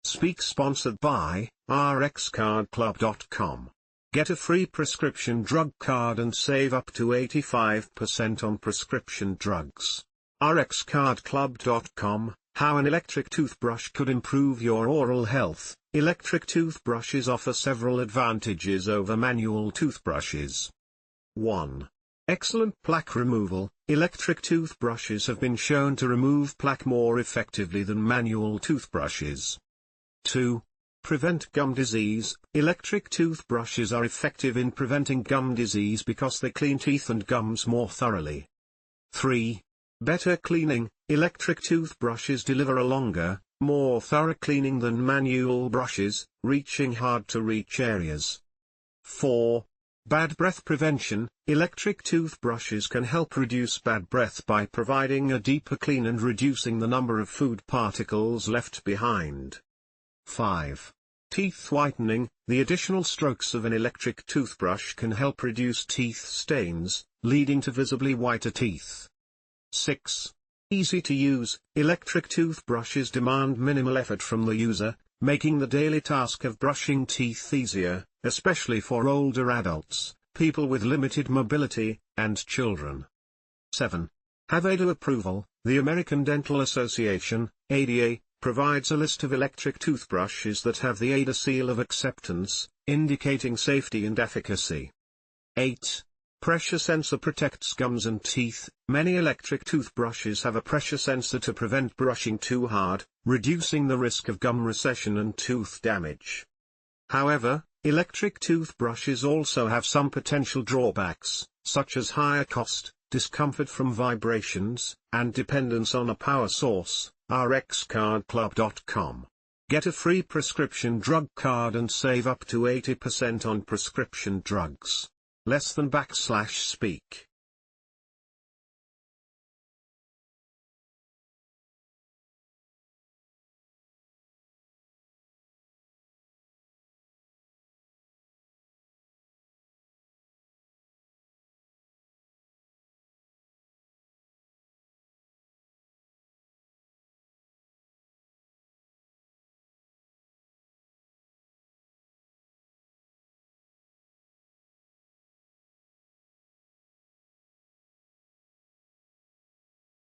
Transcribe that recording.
Speak sponsored by rxcardclub.com. Get a free prescription drug card and save up to 85% on prescription drugs. rxcardclub.com. How an electric toothbrush could improve your oral health. Electric toothbrushes offer several advantages over manual toothbrushes. 1. Excellent plaque removal. Electric toothbrushes have been shown to remove plaque more effectively than manual toothbrushes. 2. Prevent gum disease. Electric toothbrushes are effective in preventing gum disease because they clean teeth and gums more thoroughly. 3. Better cleaning. Electric toothbrushes deliver a longer, more thorough cleaning than manual brushes, reaching hard-to-reach areas. 4. Bad breath prevention. Electric toothbrushes can help reduce bad breath by providing a deeper clean and reducing the number of food particles left behind. 5. Teeth whitening. The additional strokes of an electric toothbrush can help reduce teeth stains, leading to visibly whiter teeth. 6. Easy to use. Electric toothbrushes demand minimal effort from the user, making the daily task of brushing teeth easier, especially for older adults, people with limited mobility, and children. 7. Have ADA approval. The American Dental Association, ADA, provides a list of electric toothbrushes that have the ADA seal of acceptance, indicating safety and efficacy. 8. Pressure sensor protects gums and teeth. Many electric toothbrushes have a pressure sensor to prevent brushing too hard, reducing the risk of gum recession and tooth damage. However, electric toothbrushes also have some potential drawbacks, such as higher cost, discomfort from vibrations, and dependence on a power source. rxcardclub.com. Get a free prescription drug card and save up to 80% on prescription drugs. Less than /speak.